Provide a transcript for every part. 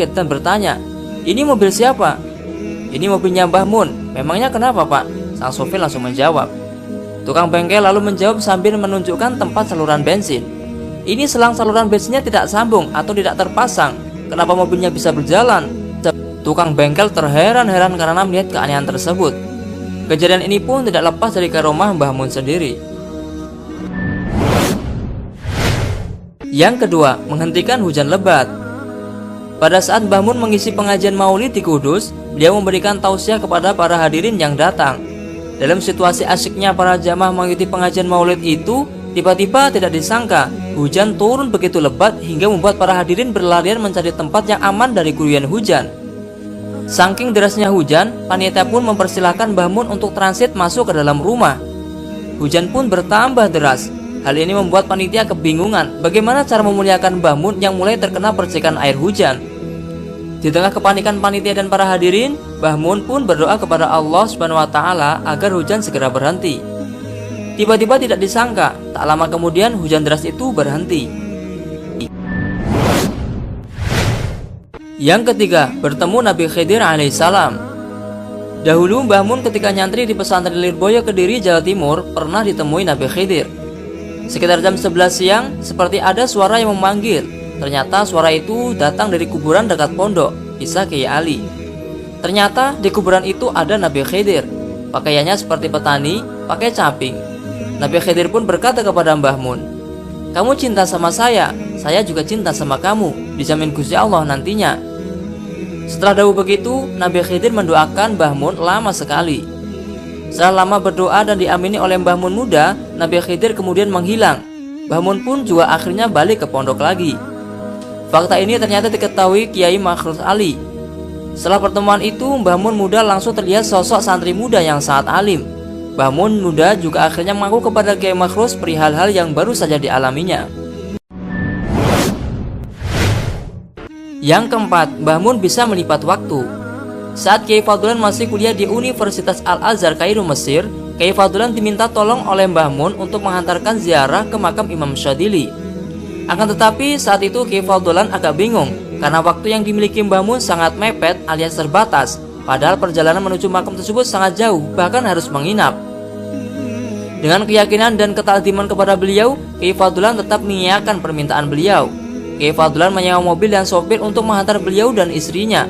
dan bertanya, "Ini mobil siapa?" "Ini mobilnya Mbah Mun." "Memangnya kenapa, Pak?" Sang sopir langsung menjawab. Tukang bengkel lalu menjawab sambil menunjukkan tempat saluran bensin. "Ini selang saluran bensinnya tidak sambung atau tidak terpasang. Kenapa mobilnya bisa berjalan?" Tukang bengkel terheran-heran karena melihat keanehan tersebut. Kejadian ini pun tidak lepas dari karomah Mbah Mun sendiri. Yang kedua, menghentikan hujan lebat. Pada saat Mbah Mun mengisi pengajian Maulid di Kudus, beliau memberikan tausiah kepada para hadirin yang datang. Dalam situasi asyiknya para jamaah mengikuti pengajian Maulid itu, tiba-tiba tidak disangka hujan turun begitu lebat hingga membuat para hadirin berlarian mencari tempat yang aman dari guyuran hujan. Saking derasnya hujan, panitia pun mempersilahkan Mbah Mun untuk transit masuk ke dalam rumah. Hujan pun bertambah deras. Hal ini membuat panitia kebingungan bagaimana cara memuliakan Mbah Mun yang mulai terkena percikan air hujan. Di tengah kepanikan panitia dan para hadirin, Mbah Mun pun berdoa kepada Allah Subhanahu wa taala agar hujan segera berhenti. Tiba-tiba tidak disangka, tak lama kemudian hujan deras itu berhenti. Yang ketiga, bertemu Nabi Khidir alaihissalam. Dahulu Mbah Mun ketika nyantri di pesantren Lirboyo Kediri, Jawa Timur, pernah ditemui Nabi Khidir. Sekitar jam 11 siang, seperti ada suara yang memanggil. Ternyata suara itu datang dari kuburan dekat pondok, kisah Kiai Ali. Ternyata di kuburan itu ada Nabi Khidir. Pakaiannya seperti petani, pakai caping. Nabi Khidir pun berkata kepada Mbah Mun, "Kamu cinta sama saya juga cinta sama kamu, dijamin Gusti Allah nantinya." Setelah dahulu begitu, Nabi Khidir mendoakan Mbah Mun lama sekali. Setelah lama berdoa dan diamini oleh Mbah Mun muda, Nabi Khidir kemudian menghilang. Mbah Mun pun juga akhirnya balik ke pondok lagi. Fakta ini ternyata diketahui Kiai Makhrus Ali. Setelah pertemuan itu, Mbah Mun muda langsung terlihat sosok santri muda yang sangat alim. Mbah Mun muda juga akhirnya mengaku kepada Kiai Makhrus perihal hal yang baru saja dialaminya. Yang keempat, Mbah Mun bisa melipat waktu. Saat Kiai Fadlan masih kuliah di Universitas Al-Azhar Kairo, Mesir, Kiai Fadlan diminta tolong oleh Mbah Mun untuk menghantarkan ziarah ke makam Imam Syadzili. Akan tetapi saat itu Kiai Fadlan agak bingung karena waktu yang dimiliki Mbah Mun sangat mepet alias terbatas, padahal perjalanan menuju makam tersebut sangat jauh, bahkan harus menginap. Dengan keyakinan dan ketakdiman kepada beliau, Kiai Fadlan tetap mengiyakan permintaan beliau. Kiai Fadlan menyewa mobil dan sopir untuk menghantar beliau dan istrinya.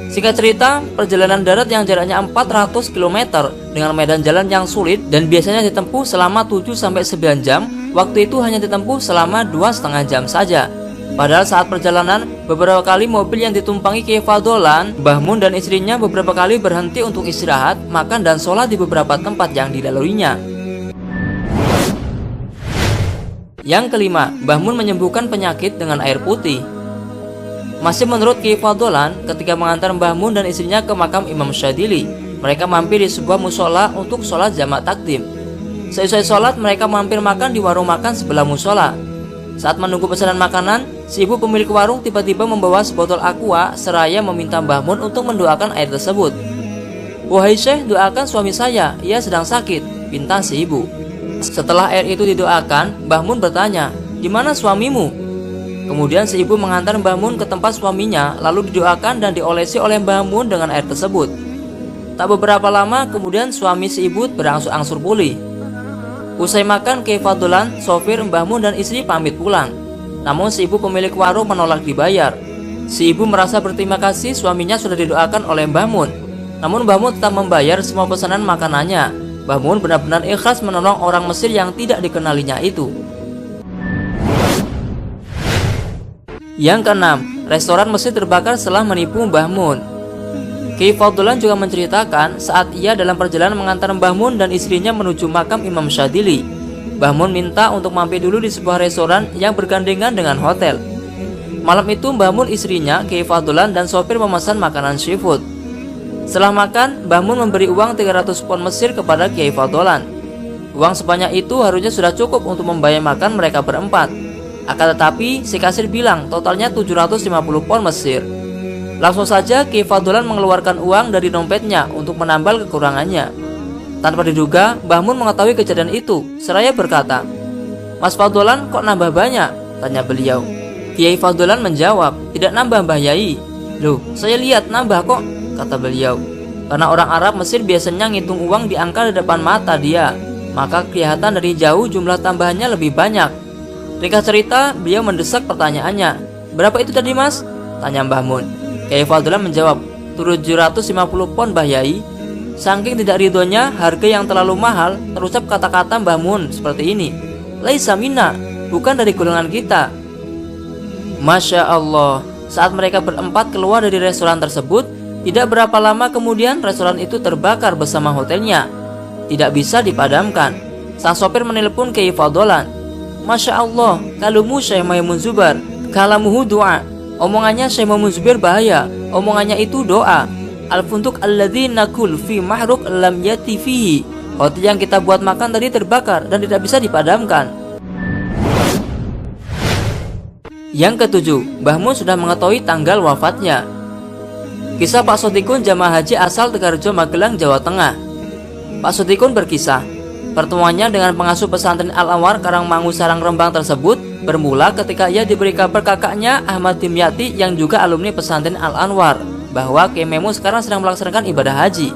Singkat cerita, perjalanan darat yang jaraknya 400 km dengan medan jalan yang sulit dan biasanya ditempuh selama 7-9 jam, waktu itu hanya ditempuh selama 2,5 jam saja. Padahal saat perjalanan, beberapa kali mobil yang ditumpangi Kiai Fadlan, Mbah Mun dan istrinya beberapa kali berhenti untuk istirahat, makan dan sholat di beberapa tempat yang dilaluinya. Yang kelima, Mbah Mun menyembuhkan penyakit dengan air putih. Masih menurut Kiai Fadlan, ketika mengantar Mbah Mun dan istrinya ke makam Imam Syadzili, mereka mampir di sebuah musola untuk sholat jamak takdim. Seusai sholat, mereka mampir makan di warung makan sebelah musola. Saat menunggu pesanan makanan, si ibu pemilik warung tiba-tiba membawa sebotol aqua seraya meminta Mbah Mun untuk mendoakan air tersebut. "Wahai Syekh, doakan suami saya, ia sedang sakit," pinta si ibu. Setelah air itu didoakan, Mbah Mun bertanya, "Di mana suamimu?" Kemudian si ibu menghantar Mbah Mun ke tempat suaminya, lalu didoakan dan diolesi oleh Mbah Mun dengan air tersebut. Tak beberapa lama kemudian suami si ibu berangsur-angsur pulih. Usai makan, Kiai Fadlan, sopir, Mbah Mun dan istri pamit pulang. Namun si ibu pemilik warung menolak dibayar. Si ibu merasa berterima kasih suaminya sudah didoakan oleh Mbah Mun. Namun Mbah Mun tetap membayar semua pesanan makanannya. Mbah Mun benar-benar ikhlas menolong orang Mesir yang tidak dikenalinya itu. Yang keenam, restoran Mesir terbakar setelah menipu Mbah Mun. Kiai Fadlan juga menceritakan saat ia dalam perjalanan mengantar Mbah Mun dan istrinya menuju makam Imam Syadzili. Mbah Mun minta untuk mampir dulu di sebuah restoran yang bergandengan dengan hotel. Malam itu Mbah Mun, istrinya, Kiai Fadlan dan sopir memesan makanan seafood. Setelah makan, Mbah Mun memberi uang 300 pon Mesir kepada Kiai Fadlan. Uang sebanyak itu harusnya sudah cukup untuk membayar makan mereka berempat. Akan tetapi si kasir bilang totalnya 750 pon Mesir. Langsung saja Kiai Fadlan mengeluarkan uang dari dompetnya untuk menambal kekurangannya. Tanpa diduga, Mbah Mun mengetahui kejadian itu, seraya berkata, "Mas Fadlan kok nambah banyak?" tanya beliau. Kiai Fadlan menjawab, "Tidak nambah Mbah Yai, "Loh, saya lihat nambah kok," kata beliau. Karena orang Arab Mesir biasanya ngitung uang di angka di depan mata dia, maka kelihatan dari jauh jumlah tambahannya lebih banyak. Ringkas cerita, beliau mendesak pertanyaannya. "Berapa itu tadi, Mas?" tanya Mbah Mun. Kiai Fadlan menjawab, "750 pon, Mbah Yai." Saking tidak ridhonya harga yang terlalu mahal, terucap kata-kata Mbah Mun seperti ini, "Laisa minna, bukan dari golongan kita." Masya Allah, saat mereka berempat keluar dari restoran tersebut, tidak berapa lama kemudian restoran itu terbakar bersama hotelnya. Tidak bisa dipadamkan. Sang sopir menelpon Kiai Fadlan. "Masya Allah, kalumu Syekh Maimun Zubair, kalamuhu doa." Omongannya Syekh Maimun Zubair bahaya, omongannya itu doa. "Al-funtuk alladzi nakul fi mahruk lam yati fihi." Hotel yang kita buat makan tadi terbakar dan tidak bisa dipadamkan. Yang ketujuh, Mbah Mun sudah mengetahui tanggal wafatnya. Kisah Pak Sotikun jamaah haji asal Tegarjo, Magelang, Jawa Tengah. Pak Sotikun berkisah, pertemuannya dengan pengasuh pesantren Al-Anwar Karangmangu Sarang Rembang tersebut bermula ketika ia diberi kabar kakaknya Ahmad Dimyati yang juga alumni pesantren Al-Anwar bahwa Kiai Maimun sekarang sedang melaksanakan ibadah haji.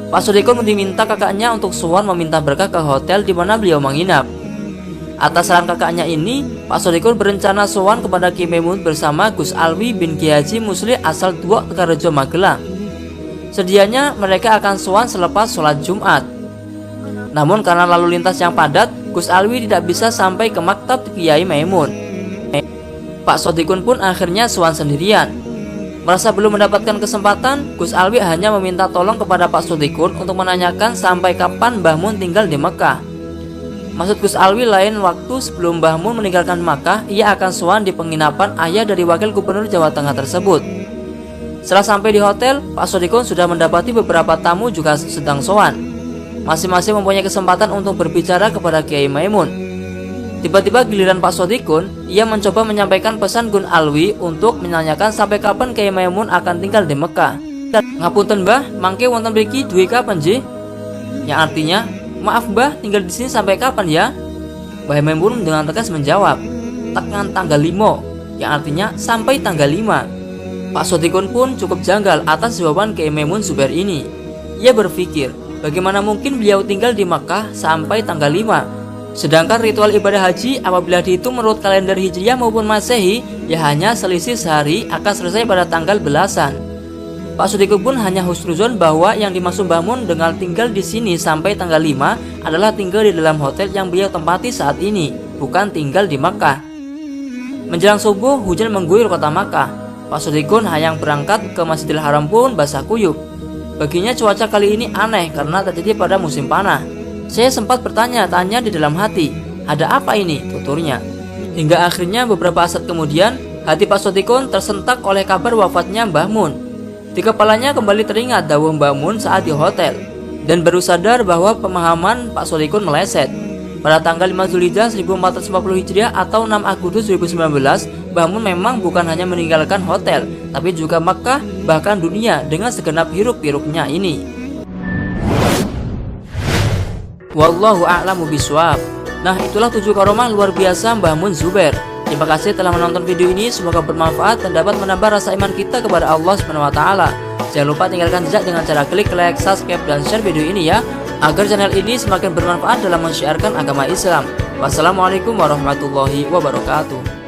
Pak Sotikun diminta kakaknya untuk sowan meminta berkah ke hotel di mana beliau menginap. Atas saran kakaknya ini, Pak Sotikun berencana sowan kepada Kiai Maimun bersama Gus Alwi bin Kiai Haji Musli asal Duok, Tegarjo, Magelang. Sedianya mereka akan sowan selepas sholat Jumat. Namun karena lalu lintas yang padat, Gus Alwi tidak bisa sampai ke maktab Kiai Maimun. Pak Sotikun pun akhirnya sowan sendirian. Merasa belum mendapatkan kesempatan, Gus Alwi hanya meminta tolong kepada Pak Sotikun untuk menanyakan sampai kapan Mbah Mun tinggal di Mekah. Maksud Gus Alwi lain waktu sebelum Mbah Mun meninggalkan Makkah, ia akan sowan di penginapan ayah dari wakil gubernur Jawa Tengah tersebut. Setelah sampai di hotel, Pak Sotikun sudah mendapati beberapa tamu juga sedang sowan. Masing-masing mempunyai kesempatan untuk berbicara kepada Kiai Maimun. Tiba-tiba giliran Pak Sotikun, ia mencoba menyampaikan pesan Gun Alwi untuk menanyakan sampai kapan Kiai Maimun akan tinggal di Mekah. "Ngapunten Mbah, mangke wonten mriki duwe kapan nggih?" Yang artinya, "Maaf Mbah, tinggal di sini sampai kapan ya?" Mbah Maimun dengan tegas menjawab, "Tekan tanggal 5, yang artinya sampai tanggal 5. Pak Sotikun pun cukup janggal atas jawaban Kiai Maimun Zubair ini. Ia berpikir, bagaimana mungkin beliau tinggal di Makkah sampai tanggal 5? Sedangkan ritual ibadah haji apabila dihitung menurut kalender Hijriah maupun Masehi, ya hanya selisih sehari akan selesai pada tanggal belasan. Pak Sotikun pun hanya husnuzon bahwa yang dimaksud Mbah Mun dengan tinggal di sini sampai tanggal 5 adalah tinggal di dalam hotel yang beliau tempati saat ini, bukan tinggal di Makkah. Menjelang subuh, hujan mengguyur kota Makkah. Pak Sotikun yang berangkat ke Masjidil Haram pun basah kuyup. Baginya cuaca kali ini aneh karena terjadi pada musim panah. Saya sempat bertanya-tanya di dalam hati, ada apa ini, tuturnya. Hingga akhirnya beberapa saat kemudian, hati Pak Sotikun tersentak oleh kabar wafatnya Mbah Mun. Di kepalanya kembali teringat dawuh Mbah Mun saat di hotel, dan baru sadar bahwa pemahaman Pak Sotikun meleset. Pada tanggal 5 Zulhijjah 1450 Hijriah atau 6 Agustus 2019, Mbah Mun memang bukan hanya meninggalkan hotel, tapi juga Makkah, bahkan dunia dengan segenap hiruk-pikuknya ini. Wallahu a'lamu bishawab. Nah, itulah 7 karomah luar biasa Mbah Mun Zubair. Terima kasih telah menonton video ini, semoga bermanfaat dan dapat menambah rasa iman kita kepada Allah SWT. Jangan lupa tinggalkan jejak dengan cara klik like, subscribe, dan share video ini ya, agar channel ini semakin bermanfaat dalam mensyiarkan agama Islam. Wassalamualaikum warahmatullahi wabarakatuh.